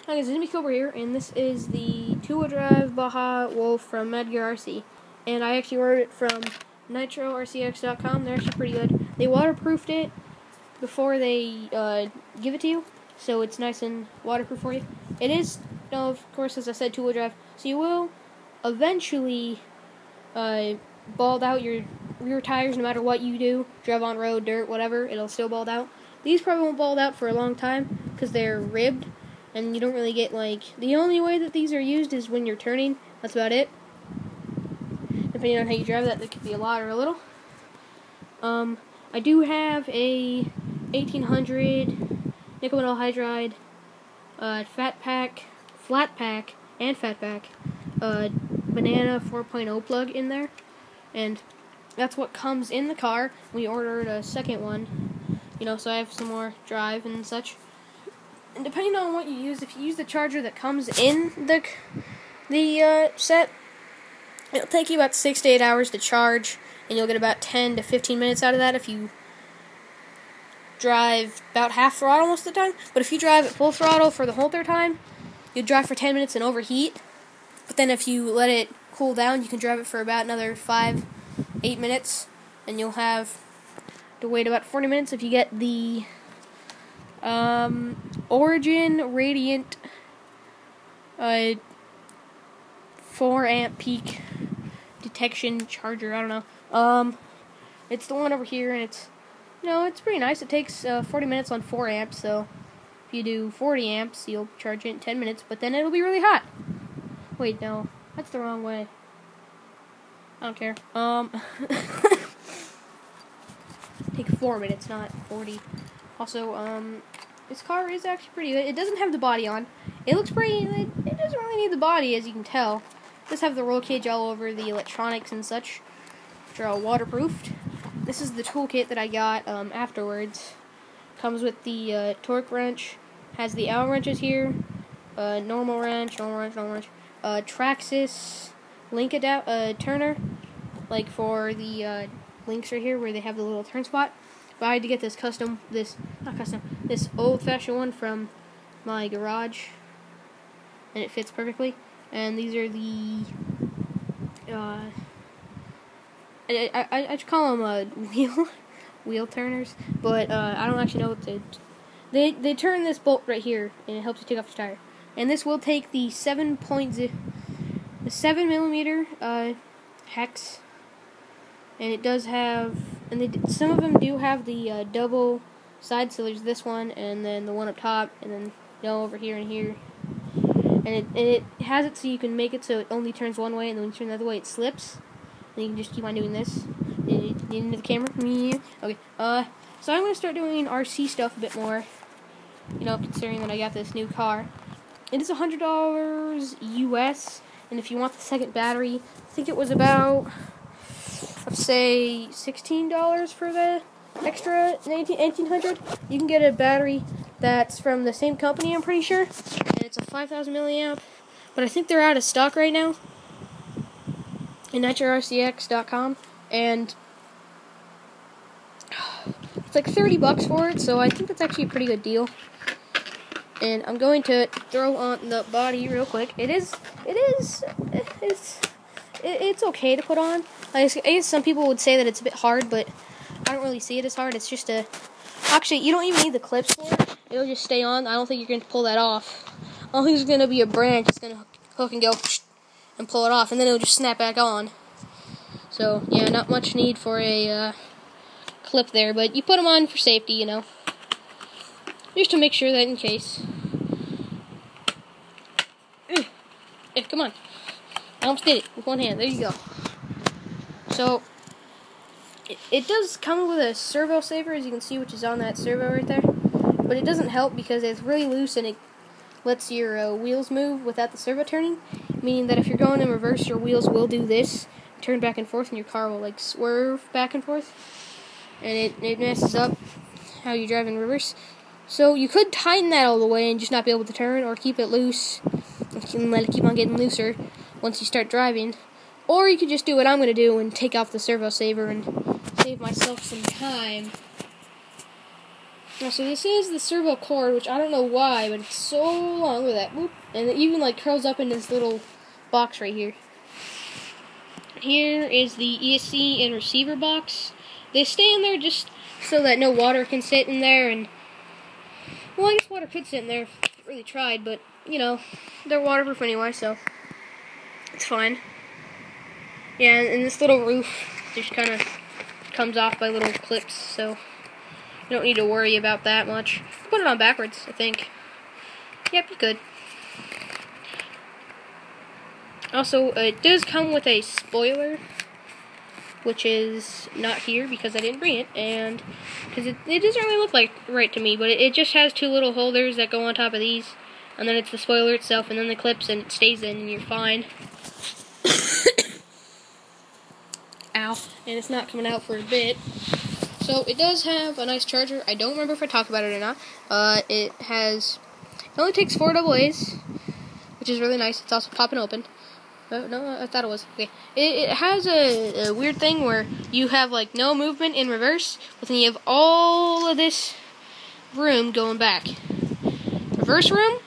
Hi guys, it's Cobra here, and this is the two-wheel drive Baja Wolf from Medgar RC. And I actually ordered it from NitroRCX.com. They're actually pretty good. They waterproofed it before they give it to you, so it's nice and waterproof for you. It is, of course, as I said, two-wheel drive, so you will eventually bald out your rear tires no matter what you do. Drive on road, dirt, whatever, it'll still bald out. These probably won't bald out for a long time because they're ribbed. And you don't really get, the only way that these are used is when you're turning. That's about it. Depending on how you drive that could be a lot or a little. I do have a 1800 nickel metal hydride flat pack, and fat pack banana 4.0 plug in there. And that's what comes in the car. We ordered a second one, so I have some more drive and such. And depending on what you use, if you use the charger that comes in the set, it'll take you about 6 to 8 hours to charge, and you'll get about 10 to 15 minutes out of that if you drive about half throttle most of the time. But if you drive at full throttle for the whole entire time, you'll drive for 10 minutes and overheat. But then if you let it cool down, you can drive it for about another 5-8 minutes, and you'll have to wait about 40 minutes if you get the Origin Radiant 4 amp peak detection charger. I don't know. It's the one over here, and it's it's pretty nice. It takes 40 minutes on 4 amps, so if you do 40 amps, you'll charge it in 10 minutes, but then it'll be really hot. Wait, no, that's the wrong way. I don't care. Take 4 minutes, not 40. Also, this car is actually pretty good. It doesn't have the body on. It looks pretty. It doesn't really need the body, as you can tell. It does have the roll cage all over the electronics and such, which are all waterproofed. This is the toolkit that I got afterwards. Comes with the torque wrench. Has the Allen wrenches here. Normal wrench. Traxxas link turner, like for the links right here where they have the little turn spot. But I had to get this this old-fashioned one from my garage, and it fits perfectly. And these are the, I just call them wheel turners, but I don't actually know what to. They turn this bolt right here, and it helps you take off the tire. And this will take the 7 millimeter hex. And it does have, and some of them do have the double side cylinders. This one, and then the one up top, and then over here and here. And it has it so you can make it so it only turns one way, and then when you turn the other way, it slips. And you can just keep on doing this. Into the camera. Okay. So I'm gonna start doing RC stuff a bit more. Considering that I got this new car. It is $100 US, and if you want the second battery, I think it was about, let's say, $16 for the extra 1800. You can get a battery that's from the same company, I'm pretty sure, and it's a 5,000 milliamp, but I think they're out of stock right now in NitroRCX.com, and it's like $30 for it, so I think that's actually a pretty good deal. And I'm going to throw on the body real quick. It's okay to put on. I guess some people would say that it's a bit hard, but I don't really see it as hard. It's just actually, you don't even need the clips for it. It'll just stay on. I don't think you're going to pull that off. I don't think there's going to be a branch that's going to hook and go and pull it off, and then it'll just snap back on. So, yeah, not much need for a clip there, but you put them on for safety, just to make sure that in case. Hey, come on. I almost did it with one hand. There you go. So, it does come with a servo saver, as you can see, which is on that servo right there. But it doesn't help because it's really loose and it lets your wheels move without the servo turning. Meaning that if you're going in reverse, your wheels will do this, turn back and forth, and your car will swerve back and forth. And it messes up how you drive in reverse. So you could tighten that all the way and just not be able to turn, or keep it loose and let it keep on getting looser once you start driving. Or you could just do what I'm going to do and take off the servo saver and save myself some time. Now, so this is the servo cord, which I don't know why, but it's so long with that. Whoop, and it even like curls up in this little box right here. Here is the ESC and receiver box. They stay in there just so that no water can sit in there, and well, I guess water could sit in there if you really tried, but you know, they're waterproof anyway, so it's fine. Yeah, and this little roof just kind of comes off by little clips, so you don't need to worry about that much. Put it on backwards, I think. Yep, you're good. Also, it does come with a spoiler, which is not here because I didn't bring it, and because it doesn't really look like right to me, but it just has two little holders that go on top of these, and then it's the spoiler itself, and then the clips, and it stays in, and you're fine. Ow. And it's not coming out for a bit. So, it does have a nice charger. I don't remember if I talked about it or not. It only takes 4 AA's, which is really nice. It's also popping open. No, I thought it was. Okay. It has a weird thing where you have, like, no movement in reverse, but then you have all of this room going back. Reverse room,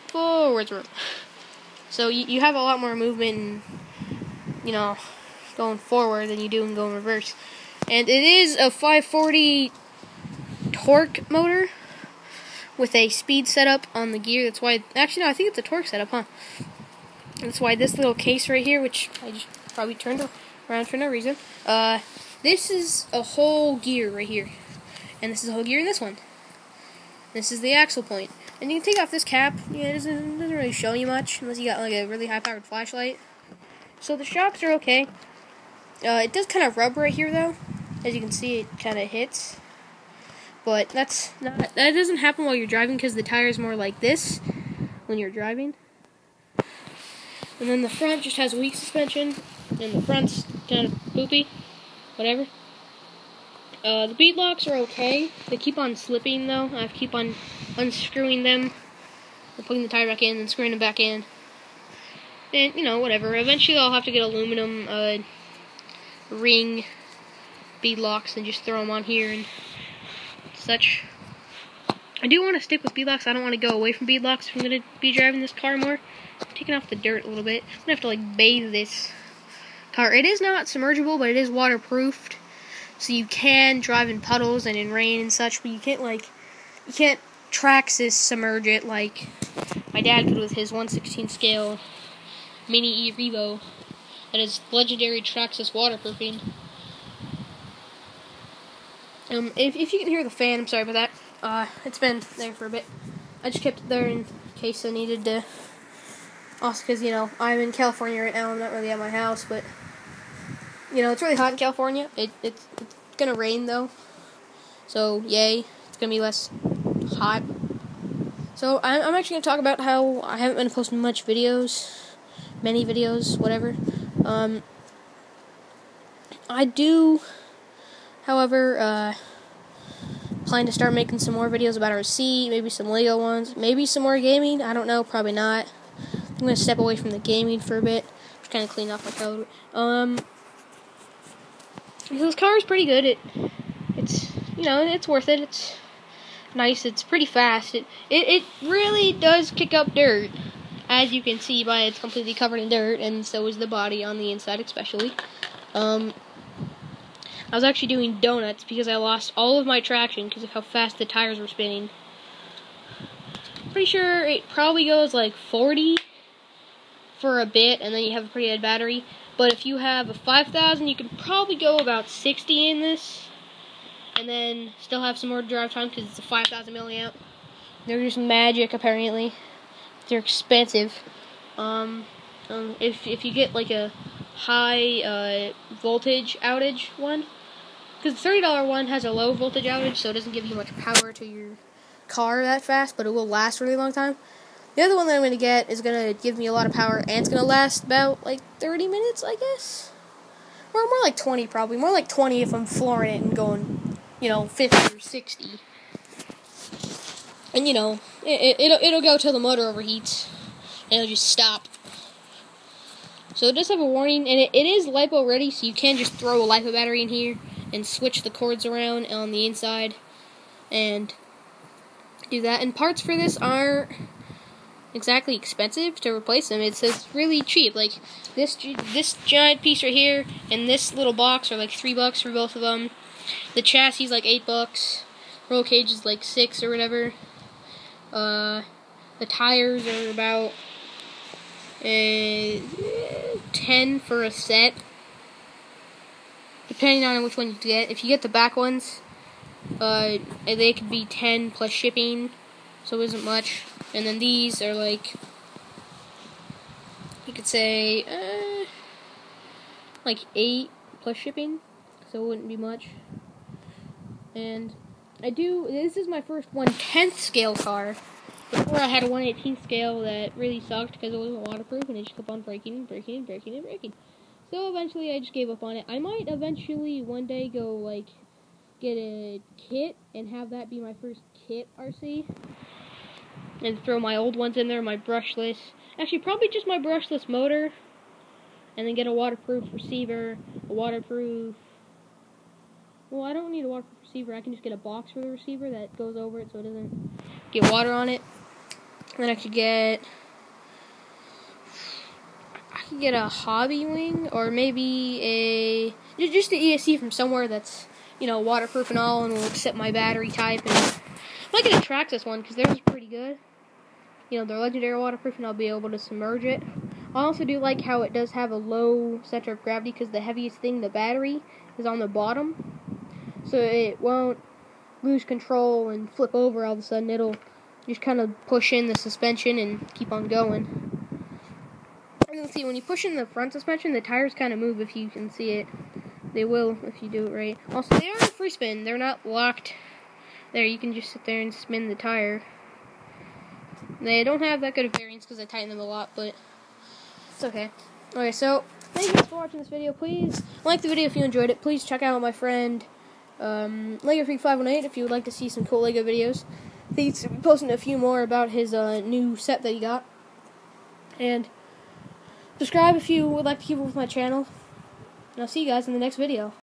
forwards room. So you have a lot more movement in, you know, going forward than you do in going reverse. And it is a 540 torque motor with a speed setup on the gear. That's why, actually no, I think it's a torque setup, huh? That's why this little case right here, which I just probably turned around for no reason, this is a whole gear right here. And this is a whole gear in this one. This is the axle point. And you can take off this cap. Yeah, it doesn't really show you much unless you got like a really high-powered flashlight. So the shocks are okay. It does kind of rub right here though. As you can see, it kind of hits. But that doesn't happen while you're driving because the tire is more like this when you're driving. And then the front just has weak suspension, and the front's kind of poopy, whatever. The bead locks are okay. They keep on slipping though. I have to keep on unscrewing them, and putting the tire back in, and screwing them back in. And, you know, whatever. Eventually I'll have to get aluminum ring bead locks and just throw them on here and such. I do want to stick with bead locks. I don't want to go away from bead locks if I'm going to be driving this car more. I'm taking off the dirt a little bit. I'm going to have to, like, bathe this car. It is not submergible, but it is waterproofed. So you can drive in puddles and in rain and such, but you can't Traxxas submerge it like my dad could with his 1/16 scale Mini E Revo. That is legendary Traxxas waterproofing. If you can hear the fan, I'm sorry about that. It's been there for a bit. I just kept it there in case I needed to. Also, because, you know, I'm in California right now. I'm not really at my house, but, you know, it's really hot in California. It's going to rain, though. So, yay. It's going to be less hot. So, I'm actually going to talk about how I haven't been posting many videos, whatever. I do, however, plan to start making some more videos about RC, maybe some Lego ones, maybe some more gaming. I don't know, probably not. I'm going to step away from the gaming for a bit. Just kind of clean off my code. This car is pretty good. It's, you know, it's worth it. It's nice. It's pretty fast. It really does kick up dirt, as you can see by it's completely covered in dirt, and so is the body on the inside especially. I was actually doing donuts because I lost all of my traction because of how fast the tires were spinning. Pretty sure it probably goes like 40 for a bit, and then you have a pretty dead battery. But if you have a 5000, you can probably go about 60 in this, and then still have some more drive time because it's a 5000 milliamp. They're just magic, apparently. They're expensive. If you get like a high voltage outage one, because the $30 one has a low voltage outage, so it doesn't give you much power to your car that fast, but it will last a really long time. The other one that I'm going to get is going to give me a lot of power, and it's going to last about, like, 30 minutes, I guess? Or more like 20, probably. More like 20 if I'm flooring it and going, you know, 50 or 60. And, you know, it'll go till the motor overheats, and it'll just stop. So it does have a warning, and it is LiPo ready, so you can just throw a LiPo battery in here and switch the cords around on the inside. and do that. And parts for this aren't exactly expensive to replace them. It's really cheap. Like this giant piece right here and this little box are like $3 for both of them. The chassis is like $8. Roll cage is like $6 or whatever. The tires are about 10 for a set, depending on which one you get. If you get the back ones, they could be 10 plus shipping, so it isn't much. And then these are like, you could say, like 8 plus shipping, so it wouldn't be much. And this is my first 1/10 scale car. Before I had a 1/18 scale that really sucked because it wasn't waterproof and it just kept on breaking. So eventually I just gave up on it. I might eventually one day go like get a kit and have that be my first kit RC. And throw my old ones in there, my brushless. Actually, probably just my brushless motor. And then get a waterproof receiver, well, I don't need a waterproof receiver. I can just get a box for the receiver that goes over it so it doesn't get water on it. Then I could get a hobby wing, or maybe just an ESC from somewhere that's, waterproof and all, and will accept my battery type. And I might get a Traxxas one because theirs is pretty good. They're legendary waterproof, and I'll be able to submerge it. I also do like how it does have a low center of gravity because the heaviest thing, the battery, is on the bottom. So it won't lose control and flip over all of a sudden. It'll just kind of push in the suspension and keep on going. And you'll see when you push in the front suspension, the tires kind of move if you can see it. They will if you do it right. Also, they are a free spin. They're not locked. There, you can just sit there and spin the tire. They don't have that good of variance because I tighten them a lot, but it's okay. Okay, so thank you guys for watching this video. Please like the video if you enjoyed it. Please check out my friend Lego Freak 518 if you would like to see some cool Lego videos. I think he's posting a few more about his new set that he got. And subscribe if you would like to keep up with my channel. And I'll see you guys in the next video.